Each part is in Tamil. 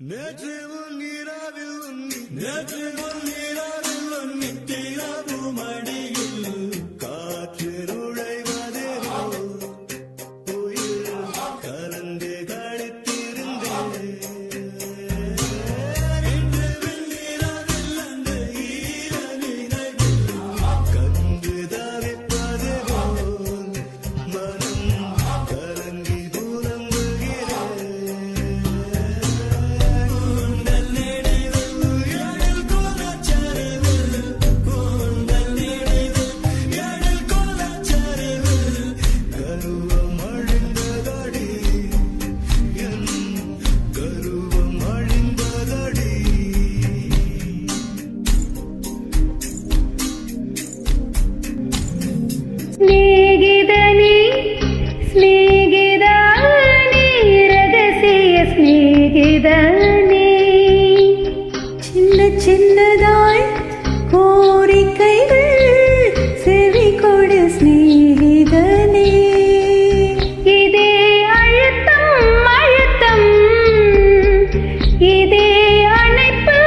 நேற்று உன் நீராவில் நித்திரவு மடியில் காற்று நுழைவதே உயிர் கலந்து கழித்திருந்தேன். இன்று வெண்ணிராவில் அந்த ஈர நினைவில் கண்டு தவிப்பது போல் மனம் கலங்கி புலம்புகிறேன். சின்னதாய் கோரிக்கைகள் செவி கொடு ஸ்நேகிதனே. இதே அழுத்தம் அழுத்தம், இதே அணைப்பு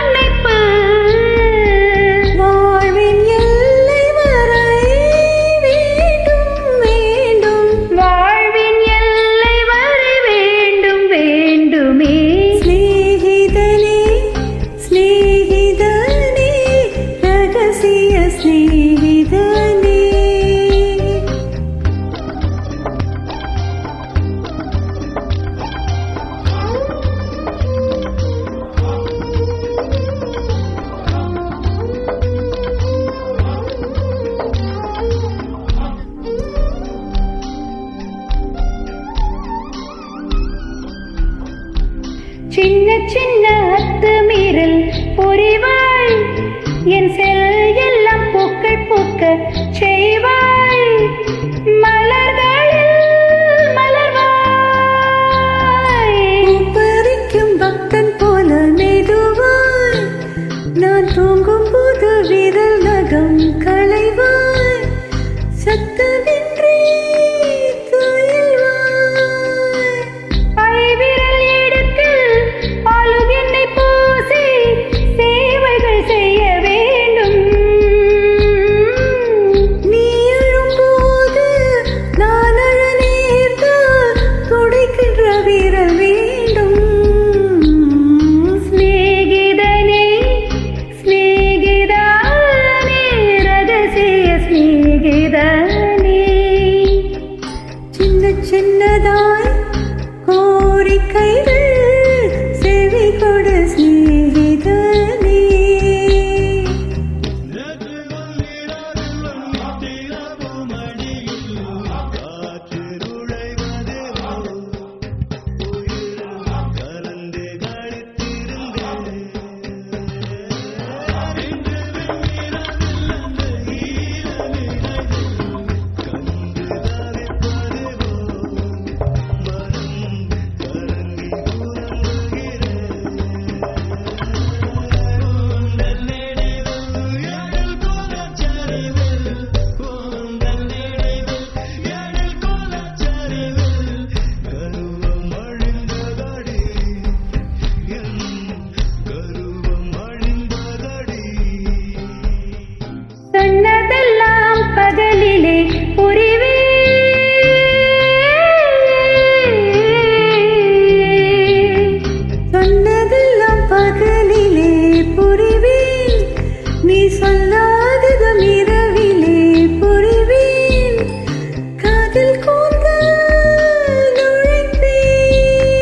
அணைப்பு, வாழ்வின் எல்லை வரை வேண்டும் வேண்டும், வாழ்வின் எல்லை வரை வேண்டும் வேண்டுமே. சின்ன சின்ன அத்துமீறல் புரிவாய், என் செல் எல்லாம் பூக்கள் பூக்க செய்வாய். மலர்களில் மலர்வாய், பறிக்கும் பக்தன் போல மெதுவாய். நான் தூங்கும் போது விரல் நகம் களைவாய். சத்தமின்றி சின்னதாய் கோரிக்கைகள் செவி கொடு ஸ்நேகிதனே. நேற்று உன் நித்திரவு மடியில் காற்று நுழைவதே உயிர் கலந்து கழித்திருந்தேன். இன்று வெண்ணிராவில் அந்த ஈர நினைவில் கண்டு தவிப்பது சொன்னதெல்லாம் பகலிலே புரிவே, சொன்னதெல்லாம் பகலிலே புரிவே. நீ சொல்லாததும் இரவிலே புரிவேன். காதில் கூந்தல் நுழைப்பேன்,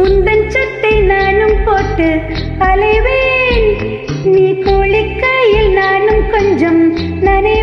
உந்தன் சட்டை நானும் போட்டு அலைவேன். நீ குளிக்கையில் நானும் கொஞ்சம் நனை